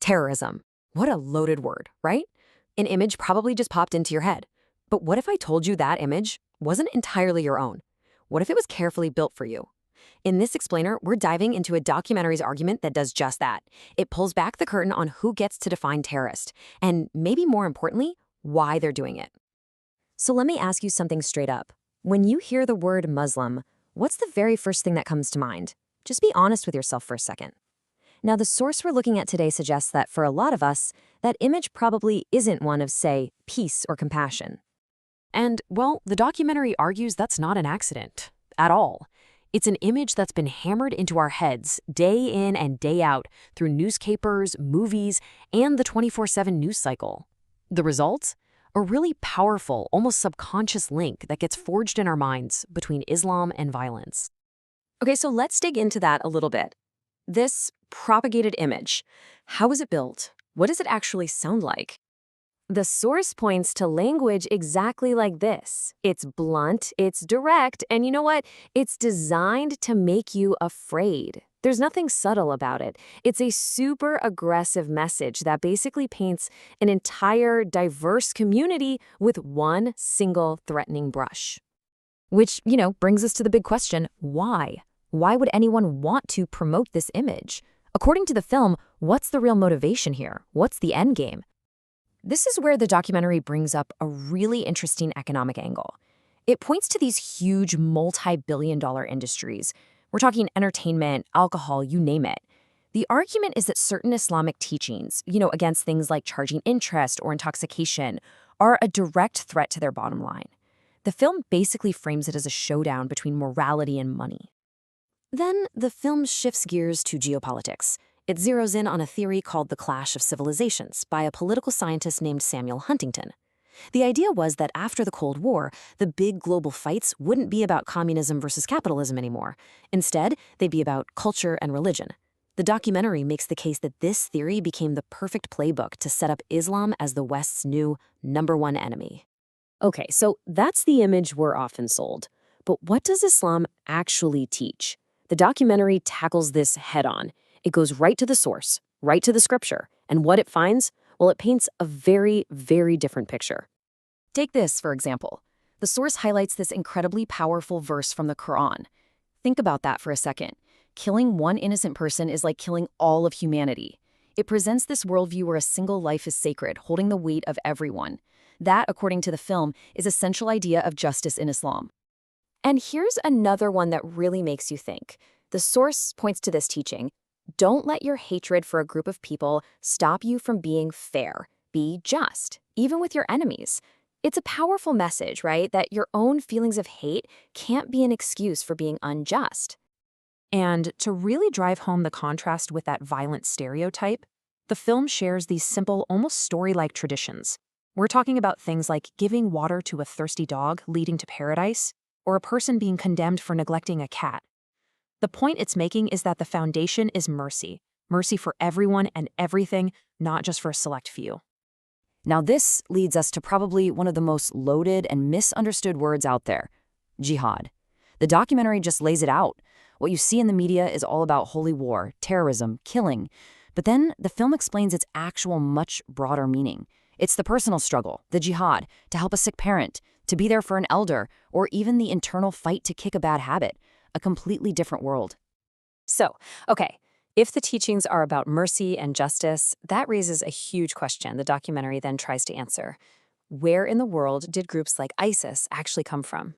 Terrorism. What a loaded word, right? An image probably just popped into your head. But what if I told you that image wasn't entirely your own? What if it was carefully built for you? In this explainer, we're diving into a documentary's argument that does just that. It pulls back the curtain on who gets to define terrorist, and maybe more importantly, why they're doing it. So let me ask you something straight up. When you hear the word Muslim, what's the very first thing that comes to mind? Just be honest with yourself for a second. Now, the source we're looking at today suggests that for a lot of us, that image probably isn't one of, say, peace or compassion. And, well, the documentary argues that's not an accident at all. It's an image that's been hammered into our heads day in and day out through newspapers, movies, and the 24/7 news cycle. The result? A really powerful, almost subconscious link that gets forged in our minds between Islam and violence. Okay, so let's dig into that a little bit. This propagated image, how is it built? What does it actually sound like? The source points to language exactly like this. It's blunt, it's direct, and you know what? It's designed to make you afraid. There's nothing subtle about it. It's a super aggressive message that basically paints an entire diverse community with one single threatening brush. Which, brings us to the big question, why? Why would anyone want to promote this image? According to the film, what's the real motivation here? What's the end game? This is where the documentary brings up a really interesting economic angle. It points to these huge multi-billion-dollar industries. We're talking entertainment, alcohol, you name it. The argument is that certain Islamic teachings, against things like charging interest or intoxication, are a direct threat to their bottom line. The film basically frames it as a showdown between morality and money. Then the film shifts gears to geopolitics. It zeroes in on a theory called the clash of civilizations by a political scientist named Samuel Huntington. The idea was that after the Cold War, the big global fights wouldn't be about communism versus capitalism anymore. Instead, they'd be about culture and religion. The documentary makes the case that this theory became the perfect playbook to set up Islam as the West's new #1 enemy. Okay, so that's the image we're often sold. But what does Islam actually teach? The documentary tackles this head-on. It goes right to the source, right to the scripture, and what it finds, well, it paints a very, very different picture. Take this, for example. The source highlights this incredibly powerful verse from the Quran. Think about that for a second. Killing one innocent person is like killing all of humanity. It presents this worldview where a single life is sacred, holding the weight of everyone. That, according to the film, is a central idea of justice in Islam. And here's another one that really makes you think. The source points to this teaching. Don't let your hatred for a group of people stop you from being fair. Be just, even with your enemies. It's a powerful message, right? That your own feelings of hate can't be an excuse for being unjust. And to really drive home the contrast with that violent stereotype, the film shares these simple, almost story-like traditions. We're talking about things like giving water to a thirsty dog leading to paradise, or a person being condemned for neglecting a cat. The point it's making is that the foundation is mercy. Mercy for everyone and everything, not just for a select few. Now this leads us to probably one of the most loaded and misunderstood words out there, jihad. The documentary just lays it out. What you see in the media is all about holy war, terrorism, killing. But then the film explains its actual much broader meaning. It's the personal struggle, the jihad, to help a sick parent, to be there for an elder, or even the internal fight to kick a bad habit. A completely different world. So, okay, if the teachings are about mercy and justice, that raises a huge question the documentary then tries to answer. Where in the world did groups like ISIS actually come from?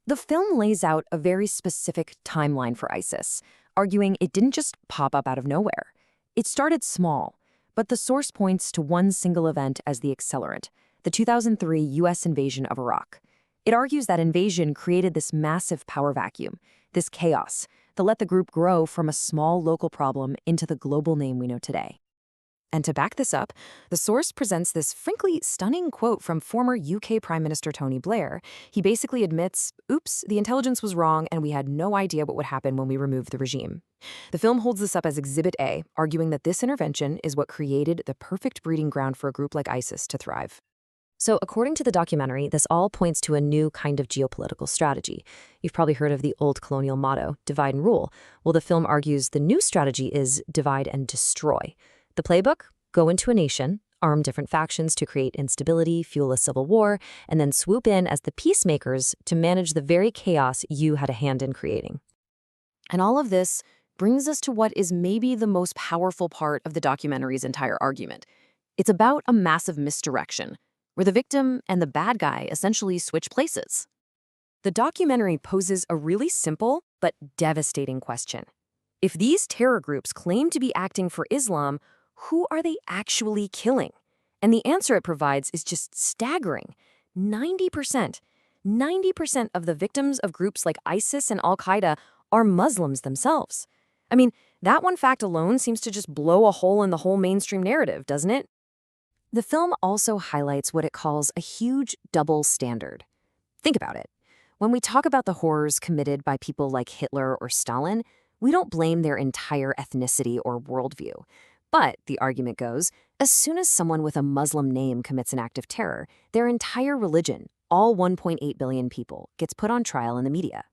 The film lays out a very specific timeline for ISIS, arguing it didn't just pop up out of nowhere. It started small, but the source points to one single event as the accelerant, the 2003 U.S. invasion of Iraq. It argues that invasion created this massive power vacuum, this chaos, that let the group grow from a small local problem into the global name we know today. And to back this up, the source presents this frankly stunning quote from former UK Prime Minister Tony Blair. He basically admits, oops, the intelligence was wrong and we had no idea what would happen when we removed the regime. The film holds this up as Exhibit A, arguing that this intervention is what created the perfect breeding ground for a group like ISIS to thrive. So according to the documentary, this all points to a new kind of geopolitical strategy. You've probably heard of the old colonial motto, divide and rule. Well, the film argues the new strategy is divide and destroy. The playbook? Go into a nation, arm different factions to create instability, fuel a civil war, and then swoop in as the peacemakers to manage the very chaos you had a hand in creating. And all of this brings us to what is maybe the most powerful part of the documentary's entire argument. It's about a massive misdirection, where the victim and the bad guy essentially switch places. The documentary poses a really simple but devastating question. If these terror groups claim to be acting for Islam, who are they actually killing? And the answer it provides is just staggering. 90% of the victims of groups like ISIS and Al-Qaeda are Muslims themselves. I mean, that one fact alone seems to just blow a hole in the whole mainstream narrative, doesn't it? The film also highlights what it calls a huge double standard. Think about it. When we talk about the horrors committed by people like Hitler or Stalin, we don't blame their entire ethnicity or worldview. But, the argument goes, as soon as someone with a Muslim name commits an act of terror, their entire religion, all 1.8 billion people, gets put on trial in the media.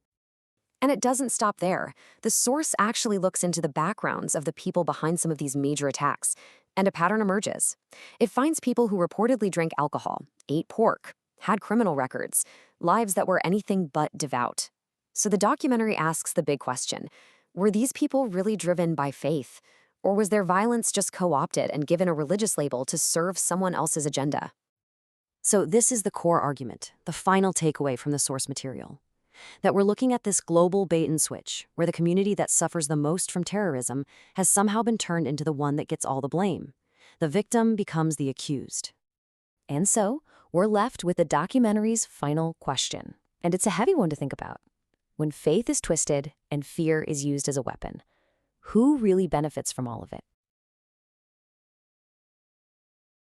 And it doesn't stop there. The source actually looks into the backgrounds of the people behind some of these major attacks, and a pattern emerges. It finds people who reportedly drank alcohol, ate pork, had criminal records, lives that were anything but devout. So the documentary asks the big question, were these people really driven by faith? Or was their violence just co-opted and given a religious label to serve someone else's agenda? So this is the core argument, the final takeaway from the source material. That we're looking at this global bait and switch, where the community that suffers the most from terrorism has somehow been turned into the one that gets all the blame. The victim becomes the accused. And so, we're left with the documentary's final question. And it's a heavy one to think about. When faith is twisted and fear is used as a weapon, who really benefits from all of it?